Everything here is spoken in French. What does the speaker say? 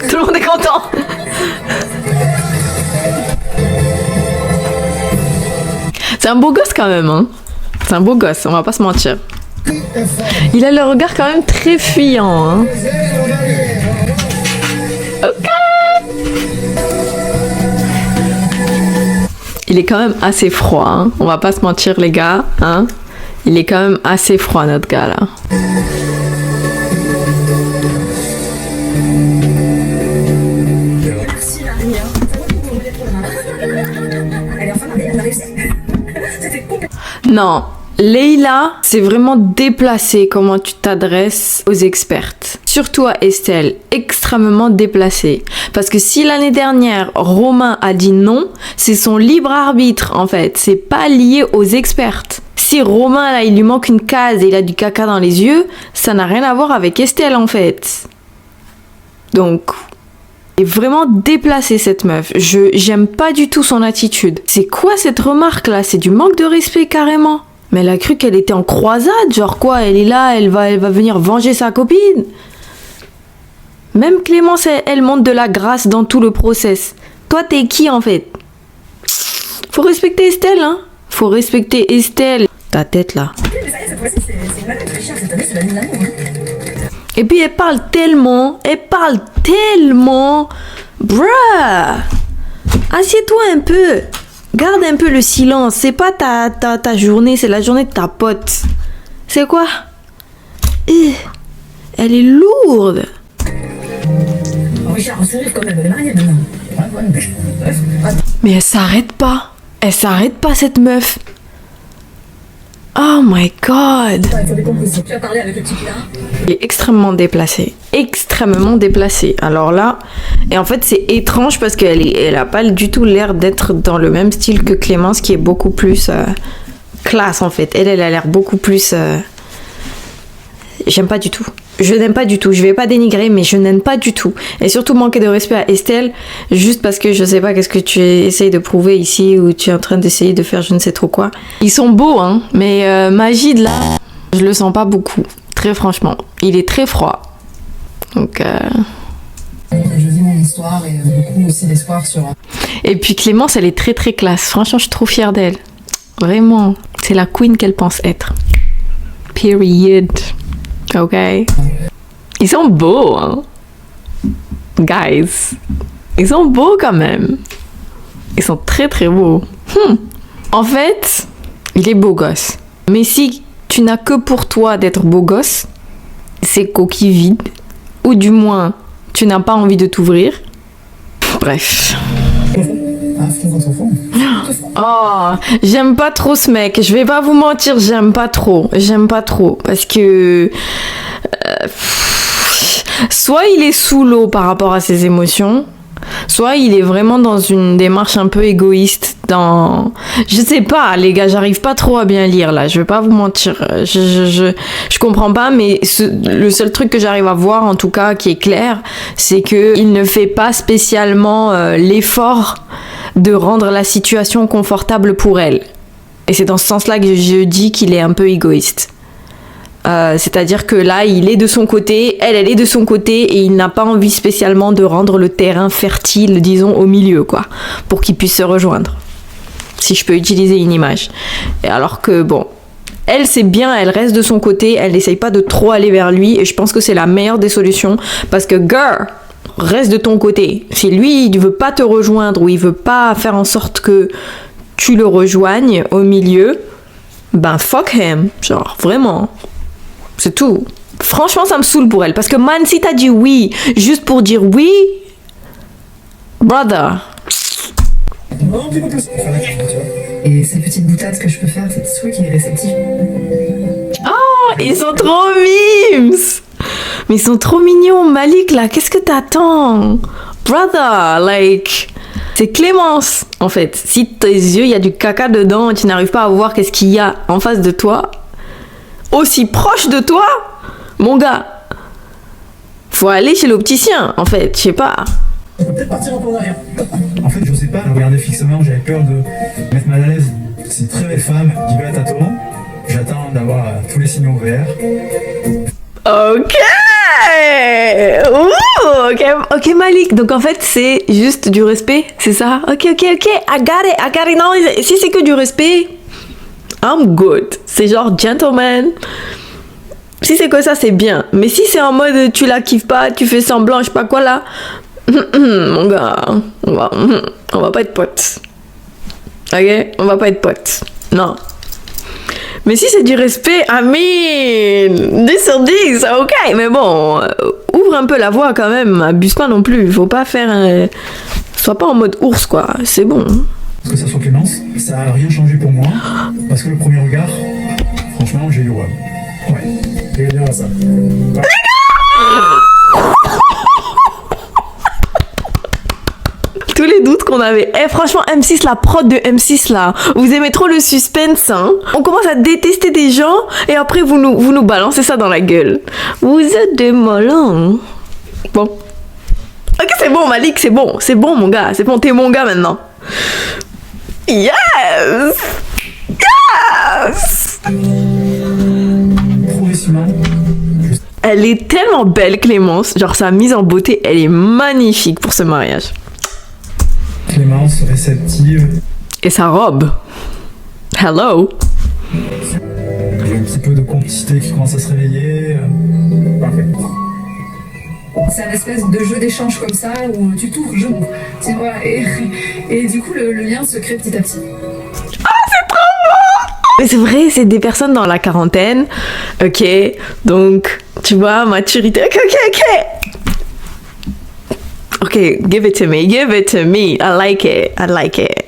Tout le monde est content. C'est un beau gosse quand même, hein. C'est un beau gosse, on va pas se mentir. Il a le regard quand même très fuyant, hein. Ok. Il est quand même assez froid, hein. On va pas se mentir les gars, hein. Il est quand même assez froid notre gars là. Non, Leïla, c'est vraiment déplacé comment tu t'adresses aux expertes. Surtout à Estelle, extrêmement déplacé. Parce que si l'année dernière, Romain a dit non, c'est son libre arbitre en fait. C'est pas lié aux expertes. Si Romain, là, il lui manque une case et il a du caca dans les yeux, ça n'a rien à voir avec Estelle en fait. Donc... est vraiment déplacée cette meuf. J'aime pas du tout son attitude. C'est quoi cette remarque là? C'est du manque de respect carrément. Mais elle a cru qu'elle était en croisade, genre quoi? Elle est là, elle va venir venger sa copine. Même Clémence, elle montre de la grâce dans tout le process. Toi, t'es qui en fait? Faut respecter Estelle, hein? Faut respecter Estelle. Ta tête là. Et puis elle parle tellement. Bruh! Assieds-toi un peu. Garde un peu le silence. C'est pas ta journée, c'est la journée de ta pote. C'est quoi? Elle est lourde. Mais elle s'arrête pas. Elle s'arrête pas cette meuf. Oh my god! Il est extrêmement déplacé. Extrêmement déplacé. Alors là, et en fait c'est étrange parce qu'elle a pas du tout l'air d'être dans le même style que Clémence qui est beaucoup plus classe en fait. Elle a l'air beaucoup plus... J'aime pas du tout. Je n'aime pas du tout. Je vais pas dénigrer, mais je n'aime pas du tout. Et surtout manquer de respect à Estelle, juste parce que je sais pas qu'est-ce que tu essayes de prouver ici, ou tu es en train d'essayer de faire je ne sais trop quoi. Ils sont beaux, hein, mais Magid, là, je le sens pas beaucoup. Très franchement. Il est très froid. Donc... Je vis mon histoire et beaucoup aussi d'espoir sur... Et puis Clémence, elle est très très classe. Franchement, je suis trop fière d'elle. Vraiment. C'est la queen qu'elle pense être. Period. Ok. Ils sont beaux, hein. Guys. Ils sont beaux quand même. Ils sont très très beaux. En fait, il est beau gosse. Mais si tu n'as que pour toi d'être beau gosse, c'est coquille vide. Ou du moins, tu n'as pas envie de t'ouvrir. Bref. Oh, j'aime pas trop ce mec. Je vais pas vous mentir, j'aime pas trop. Parce que... soit il est sous l'eau par rapport à ses émotions, soit il est vraiment dans une démarche un peu égoïste dans... Je sais pas, les gars, j'arrive pas trop à bien lire, là. Je vais pas vous mentir. Je comprends pas, mais le seul truc que j'arrive à voir, en tout cas, qui est clair, c'est que il ne fait pas spécialement l'effort de rendre la situation confortable pour elle. Et c'est dans ce sens-là que je dis qu'il est un peu égoïste. C'est-à-dire que là, il est de son côté, elle est de son côté, et il n'a pas envie spécialement de rendre le terrain fertile, disons, au milieu, quoi, pour qu'ils puissent se rejoindre. Si je peux utiliser une image. Et alors que, bon, elle, c'est bien, elle reste de son côté, elle n'essaye pas de trop aller vers lui, et je pense que c'est la meilleure des solutions, parce que, girl, reste de ton côté. Si lui, il ne veut pas te rejoindre, ou il veut pas faire en sorte que tu le rejoignes au milieu, ben fuck him, genre, vraiment. C'est tout. Franchement, ça me saoule pour elle. Parce que, man, si t'as dit oui, juste pour dire oui, brother. Et cette petite boutade que je peux faire, c'est de souhait qu'il est réceptif. Oh, ils sont trop mimes. Mais ils sont trop mignons. Malik, là, qu'est-ce que t'attends? Brother, like... C'est Clémence, en fait. Si tes yeux, il y a du caca dedans et tu n'arrives pas à voir qu'est-ce qu'il y a en face de toi... aussi proche de toi, mon gars. Faut aller chez l'opticien, en fait, je sais pas. On peut peut-être partir un peu en arrière. En fait, je sais pas, je regardais fixement, j'avais peur de mettre mal à l'aise. C'est une très belle femme, qui va à tâtons. J'attends d'avoir tous les signaux verts. Ok. Ouh, ok Malik. Donc en fait c'est juste du respect, c'est ça? Ok, I got it. Non, si c'est que du respect, I'm good. C'est genre gentleman. Si c'est que ça, c'est bien. Mais si c'est en mode tu la kiffes pas, tu fais semblant, je sais pas quoi là, mon gars, on va pas être potes. Ok? On va pas être potes. Non. Mais si c'est du respect, Amine, 10 sur 10, ok. Mais bon, ouvre un peu la voie quand même. Abuse pas non plus. Faut pas faire sois pas en mode ours, quoi. C'est bon. Que ça soit Clémence, ça a rien changé pour moi. Parce que le premier regard, franchement, j'ai eu ouais. Ouais, j'ai eu bien à ça. Ouais. Tous les doutes qu'on avait. Franchement, M6, la prod de M6 là, vous aimez trop le suspense, hein. On commence à détester des gens et après vous nous balancez ça dans la gueule. Vous êtes des malins. Bon. Ok, c'est bon Malik, c'est bon mon gars, c'est bon, t'es mon gars maintenant. Yes. Progressivement. Elle est tellement belle Clémence, genre sa mise en beauté, elle est magnifique pour ce mariage. Clémence, réceptive. Et sa robe. Hello. J'ai un petit peu de complicité qui commence à se réveiller. Parfait. C'est un espèce de jeu d'échange comme ça où tu t'ouvres, je m'ouvre. Voilà, et du coup, le lien se crée petit à petit. Mais c'est vrai, c'est des personnes dans la quarantaine. Ok, donc, tu vois, maturité. Ok, give it to me. I like it.